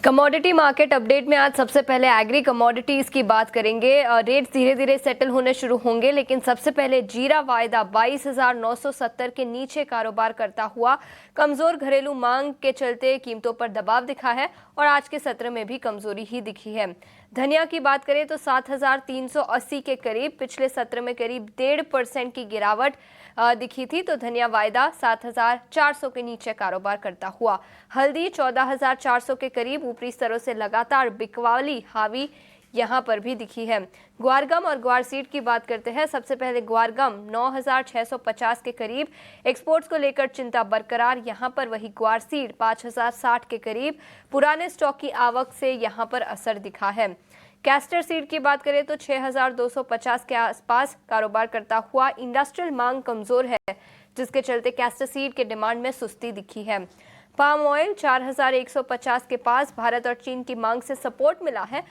Commodity market update में आज सबसे पहले एग्री कमोडिटीज की बात करेंगे। रेट्स धीरे धीरे सेटल होने शुरू होंगे, लेकिन सबसे पहले जीरा वायदा 22,970 के नीचे कारोबार करता हुआ कमजोर घरेलू मांग के चलते कीमतों पर दबाव दिखा है और आज के सत्र में भी कमजोरी ही दिखी है। धनिया की बात करें तो 7,380 के करीब, पिछले सत्र में करीब 1.5% की गिरावट दिखी थी, तो धनिया वायदा 7,400 के नीचे कारोबार करता हुआ। हल्दी 14,400 के करीब ऊपरी स्तरों से लगातार बिकवाली हावी यहां पर भी दिखी है। ग्वारगम और ग्वार सीड की बात करते हैं। सबसे पहले ग्वारगम 9,650 के करीब, एक्सपोर्ट्स को लेकर चिंता बरकरार यहां पर। वही ग्वार सीड 5,060 के करीब, पुराने स्टॉक की आवक से यहां पर असर दिखा है। कैस्टर सीड की बात करें तो 6,250 के आसपास कारोबार करता हुआ। इंडस्ट्रियल मांग कमजोर है, जिसके चलते कैस्टर सीड के डिमांड में सुस्ती दिखी है। पाम ऑयल 4,150 के पास, भारत और चीन की मांग से सपोर्ट मिला है,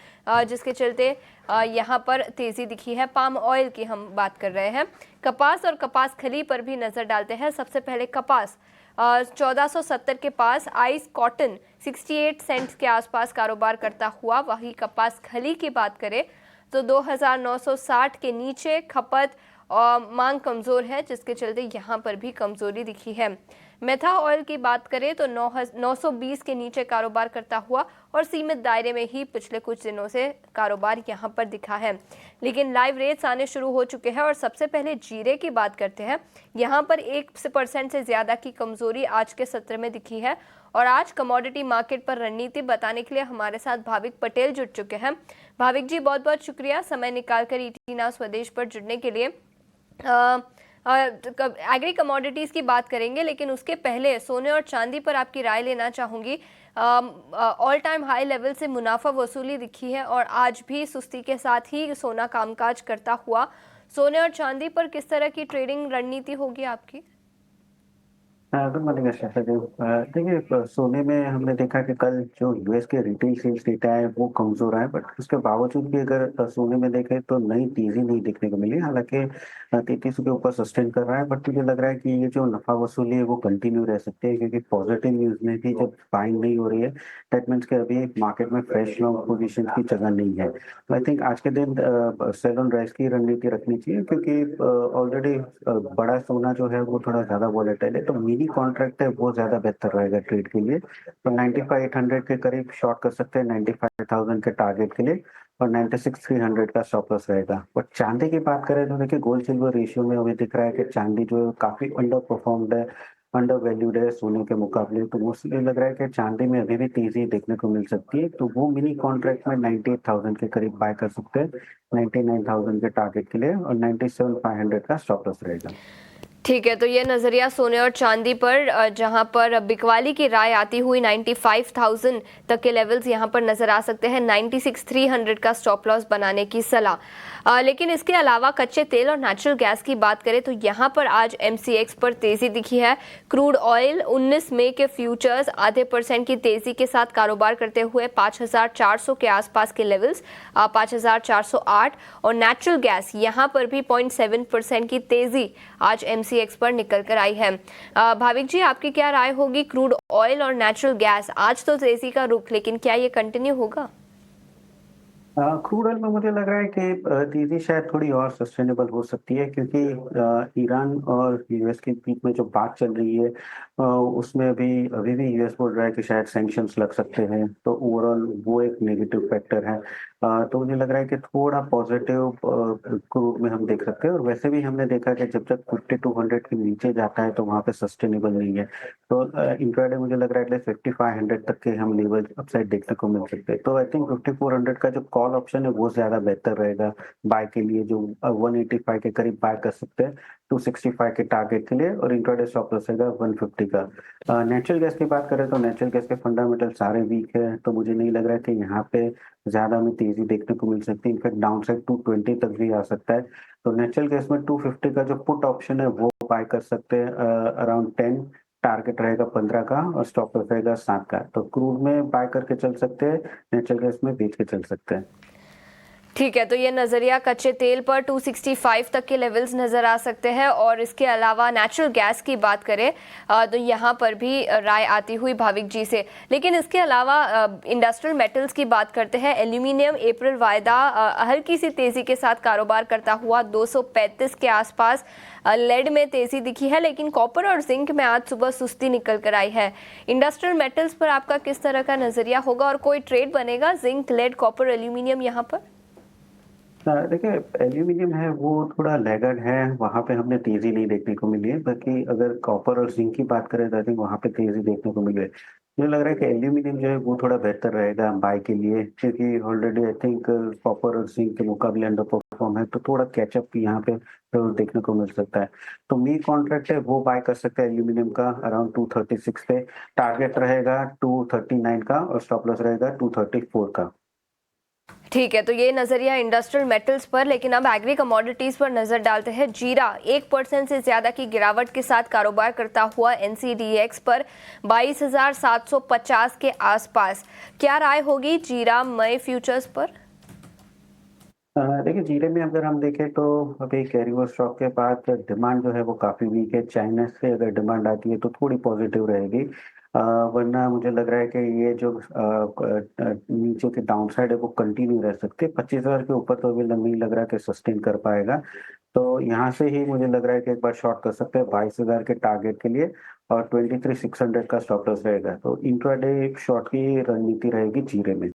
जिसके चलते यहां पर तेजी दिखी है। पाम ऑयल की हम बात कर रहे हैं। कपास और कपास खली पर भी नजर डालते हैं। सबसे पहले कपास 1470 के पास, आइस कॉटन 68 सेंट्स के आसपास कारोबार करता हुआ। वही कपास खली की बात करें तो 2,960 के नीचे, खपत और मांग कमजोर है, जिसके चलते यहां पर भी कमजोरी दिखी है। मेथा ऑयल की बात करें तो 920 के नीचे कारोबार करता हुआ और सीमित दायरे में ही पिछले कुछ दिनों से कारोबार यहां पर दिखा है, लेकिन लाइव रेट्स आने शुरू हो चुके हैं। और सबसे पहले जीरे की बात करते हैं। यहां पर 1% से ज्यादा की कमजोरी आज के सत्र में दिखी है। और आज कमोडिटी मार्केट पर रणनीति बताने के लिए हमारे साथ भाविक पटेल जुड़ चुके हैं। भाविक जी, बहुत बहुत शुक्रिया समय निकालकर ईटी नाउ स्वदेश पर जुड़ने के लिए। एग्री कमोडिटीज की बात करेंगे, लेकिन उसके पहले सोने और चांदी पर आपकी राय लेना चाहूंगी। ऑल टाइम हाई लेवल से मुनाफा वसूली दिखी है और आज भी सुस्ती के साथ ही सोना कामकाज करता हुआ। सोने और चांदी पर किस तरह की ट्रेडिंग रणनीति होगी आपकी? गुड मॉर्निंग श्वेता जी। देखिए, सोने में हमने देखा कि कल जो यूएस के रिटेल सेल्स डेटा है वो कमजोर आए, बट उसके बावजूद भी अगर सोने में देखें तो नई तेजी नहीं देखने को मिली। हालांकि 33 के ऊपर सस्टेन कर रहा है, बट मुझे लग रहा है कि ये जो नफा वसूली है वो कंटिन्यू रह सकती है, क्योंकि पॉजिटिव न्यूज में भी जब बाइंग नहीं हो रही है, दैट मीन्स कि अभी मार्केट में फ्रेश लॉन्ग पोजीशन की जगह नहीं है। तो आई थिंक आज के दिन सेल ऑन राइज की रणनीति रखनी चाहिए, क्योंकि ऑलरेडी बड़ा सोना जो है वो थोड़ा ज्यादा वॉलेटाइल है, तो मिनी कॉन्ट्रैक्ट है वो ज्यादा बेहतर रहेगा ट्रेड के लिए। तो 95,800 के करीब शॉर्ट कर सकते हैं 95,000 के टारगेट के लिए, और 96,300 का स्टॉप लॉस रहेगा। बट चांदी की बात करें तो देखिए, गोल्ड सिल्वर रेशियो में हमें दिख रहा है कि चांदी जो है काफी अंडर परफॉर्म्ड है, अंडर वैल्यूड है सोने के मुकाबले। तो मुझे लग रहा है कि चांदी में अभी भी तेजी देखने को मिल सकती है, तो वो मिनी कॉन्ट्रैक्ट में 98,000 के करीब बाय कर सकते हैं 99,000 के टारगेट के लिए, और 97,500 का स्टॉप लॉस रहेगा। ठीक है, तो ये नज़रिया सोने और चांदी पर, जहां पर बिकवाली की राय आती हुई 95,000 तक के लेवल्स यहां पर नजर आ सकते हैं। 96,300 का स्टॉप लॉस बनाने की सलाह। लेकिन इसके अलावा कच्चे तेल और नेचुरल गैस की बात करें तो यहां पर आज एमसीएक्स पर तेजी दिखी है। क्रूड ऑयल 19 मई के फ्यूचर्स आधे % की तेजी के साथ कारोबार करते हुए 5,400 के आसपास के लेवल्स, 5,408। और नेचुरल गैस यहां पर भी 0.7% की तेजी आज एमसीएक्स पर निकल कर आई है। भाविक जी, आपकी क्या राय होगी? क्रूड ऑयल और नेचुरल गैस आज तो तेजी का रुख, लेकिन क्या ये कंटिन्यू होगा? क्रूड ऑयल में मुझे लग रहा है कि तेजी शायद थोड़ी और सस्टेनेबल हो सकती है, क्योंकि ईरान और यूएस के बीच में जो बात चल रही है उसमें अभी भी यूएस बोल रहा है कि शायद सैंक्शंस लग सकते हैं, तो ओवरऑल वो एक नेगेटिव फैक्टर है। तो मुझे लग रहा है कि थोड़ा पॉजिटिव क्रूड में हम देख सकते हैं। और वैसे भी हमने देखा कि जब तक 5200 के नीचे जाता है तो वहाँ पे सस्टेनेबल नहीं है। तो इंट्राडे मुझे लग रहा है एटलीस्ट 5500 तक के हम लेवल अपसाइड देखने को मिल सकते हैं। तो आई थिंक 5400 का जो कॉल ऑप्शन है वो ज्यादा बेहतर रहेगा बाय के लिए, जो 185 के करीब बाय कर सकते हैं 265 के टारगेट के लिए, और इंट्राडे स्टॉप लॉस रहेगा 150 का। नेचुरल गैस की बात करें तो नेचुरल गैस के फंडामेंटल सारे वीक है, तो मुझे नहीं लग रहा है कि यहाँ पे ज्यादा हमें तेजी देखने को मिल सकती है। इनफैक्ट डाउन साइड 220 तक भी आ सकता है। तो नेचुरल गैस में 250 का जो पुट ऑप्शन है वो बाय कर सकते हैं अराउंड 10, टारगेट रहेगा 15 का और स्टॉप लॉस रहेगा 7 का। तो क्रूड में बाय करके चल सकते हैं, नेचुरल गैस में बेच के चल सकते हैं। ठीक है, तो ये नज़रिया कच्चे तेल पर 265 तक के लेवल्स नज़र आ सकते हैं और इसके अलावा नेचुरल गैस की बात करें तो यहाँ पर भी राय आती हुई भाविक जी से। लेकिन इसके अलावा इंडस्ट्रियल मेटल्स की बात करते हैं। एल्यूमिनियम अप्रैल वायदा हल्की सी तेज़ी के साथ कारोबार करता हुआ 235 के आसपास। लेड में तेज़ी दिखी है, लेकिन कॉपर और जिंक में आज सुबह सुस्ती निकल कर आई है। इंडस्ट्रियल मेटल्स पर आपका किस तरह का नज़रिया होगा और कोई ट्रेड बनेगा जिंक, लेड, कॉपर, एल्यूमिनियम यहाँ पर? देखिए, एल्यूमिनियम है वो थोड़ा लैगर्ड है, वहाँ पे हमने तेजी नहीं देखने को मिली है। बाकी अगर कॉपर और जिंक की बात करें तो आई थिंक वहाँ पे तेजी देखने को मिली है। मुझे लग रहा है कि एल्यूमिनियम जो है वो थोड़ा बेहतर रहेगा बाय के लिए, क्योंकि ऑलरेडी आई थिंक कॉपर और जिंक के मुकाबले अंडर परफॉर्म है, तो थोड़ा कैचअप यहाँ पे जरूर देखने को मिल सकता है। तो मी कॉन्ट्रैक्ट है वो बाय कर सकते हैं एल्यूमिनियम का अराउंड 236 पे। टारगेट रहेगा 239 का और स्टॉप लॉस रहेगा 234 का। ठीक है, तो ये नजरिया इंडस्ट्रियल मेटल्स पर। लेकिन अब एग्री कमोडिटीज पर नजर डालते हैं। जीरा 1% से ज्यादा की गिरावट के साथ कारोबार करता हुआ एनसीडीएक्स पर 22,750 के आसपास। क्या राय होगी जीरा मई फ्यूचर्स पर? देखिए, जीरे में अगर हम देखें तो अभी कैरी ओवर स्टॉक के बाद डिमांड जो है वो काफ़ी वीक है। चाइना से अगर डिमांड आती है तो थोड़ी पॉजिटिव रहेगी, वरना मुझे लग रहा है कि ये जो नीचे के डाउन साइड है वो कंटिन्यू रह सकते हैं। 25,000 के ऊपर तो अभी नहीं लग रहा कि सस्टेन कर पाएगा। तो यहाँ से ही मुझे लग रहा है कि एक बार शॉर्ट कर सकते हैं 22,000 के टारगेट के लिए और 23,600 का स्टॉप लॉस रहेगा। तो इंट्राडे शॉर्ट की रणनीति रहेगी जीरे में।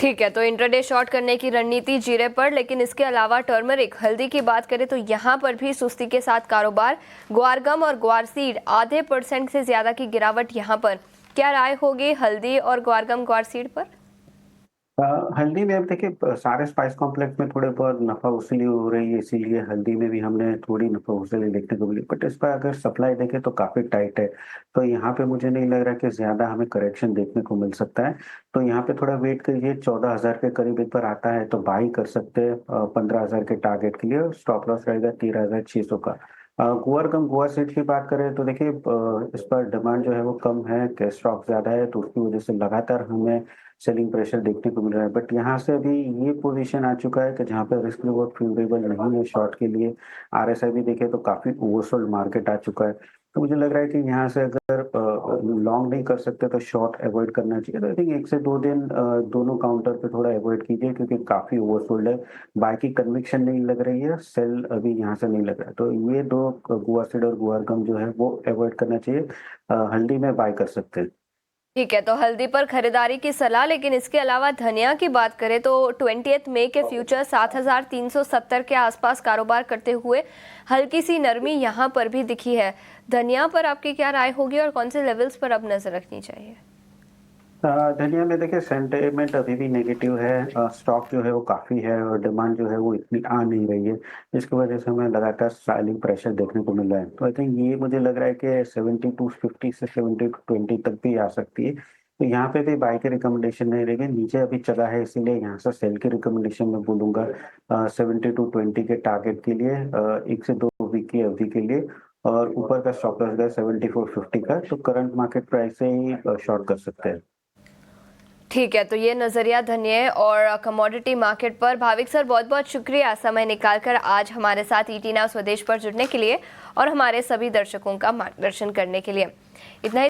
ठीक है, तो इंट्राडे शॉर्ट करने की रणनीति जीरे पर। लेकिन इसके अलावा टर्मरिक, हल्दी की बात करें तो यहाँ पर भी सुस्ती के साथ कारोबार। ग्वारगम और ग्वारसीड आधे % से ज्यादा की गिरावट यहाँ पर। क्या राय होगी हल्दी और ग्वारगम ग्वारसीड पर? हल्दी में अब देखिए सारे स्पाइस कॉम्प्लेक्स में थोड़े बहुत नफा वसूली हो रही है, इसीलिए हल्दी में भी हमने थोड़ी नफा वसूली देखने को मिली। बट इस पर अगर सप्लाई देखें तो काफी टाइट है, तो यहाँ पे मुझे नहीं लग रहा कि ज्यादा हमें करेक्शन देखने को मिल सकता है। तो यहाँ पे थोड़ा वेट करिए, 14,000 के करीब एक बार आता है तो बाई कर सकते हैं 15,000 के टारगेट के लिए। स्टॉप लॉस रहेगा 13,600 का। गोआ सीड की बात करें तो देखिए इस पर डिमांड जो है वो कम है, कैश स्टॉक ज्यादा है, तो उसकी वजह से लगातार हमें सेलिंग प्रेशर देखने को मिल रहा है। बट यहाँ से अभी ये पोजीशन आ चुका है कि जहाँ पे रिस्क रिवॉर्ड फेवरेबल नहीं है शॉर्ट के लिए। आरएसआई भी देखे तो काफी ओवरसोल्ड मार्केट आ चुका है। तो मुझे लग रहा है कि यहाँ से अगर लॉन्ग नहीं कर सकते तो शॉर्ट अवॉइड करना चाहिए। तो आई थिंक 1 से 2 दिन दोनों काउंटर पे थोड़ा अवॉइड कीजिए, क्योंकि काफी ओवरसोल्ड है। बाय की कन्विक्शन नहीं लग रही है, सेल अभी यहाँ से नहीं लग रहा है। तो ये दो गुआसीड और गुआरगम जो है वो अवॉइड करना चाहिए। हल्दी में बाय कर सकते हैं। ठीक है, तो हल्दी पर खरीदारी की सलाह। लेकिन इसके अलावा धनिया की बात करें तो 20 मई के फ्यूचर 7,370 के आसपास कारोबार करते हुए हल्की सी नरमी यहाँ पर भी दिखी है। धनिया पर आपकी क्या राय होगी और कौन से लेवल्स पर अब नजर रखनी चाहिए? धनिया में देखिए सेंटिमेंट अभी भी नेगेटिव है। स्टॉक जो है वो काफ़ी है और डिमांड जो है वो इतनी आ नहीं रही है, जिसकी वजह से हमें लगातार सेलिंग प्रेशर देखने को मिल रहा है। तो आई थिंक ये मुझे लग रहा है कि 72.50 से 70-20 तक भी आ सकती है। तो यहाँ पे भी बाय की रिकमेंडेशन नहीं रहेगी, नीचे अभी चला है इसीलिए यहाँ से सेल की रिकमेंडेशन मैं बोलूँगा 72-20 के टारगेट के लिए, 1 से 2 वीक की अवधि के लिए। और ऊपर का स्टॉप लॉस है 74.50 का, तो करंट मार्केट प्राइस से ही शॉर्ट कर सकते हैं। ठीक है, तो ये नज़रिया धनिया और कमोडिटी मार्केट पर। भाविक सर, बहुत बहुत शुक्रिया समय निकालकर आज हमारे साथ ईटी नाउ स्वदेश पर जुड़ने के लिए और हमारे सभी दर्शकों का मार्गदर्शन करने के लिए। इतना ही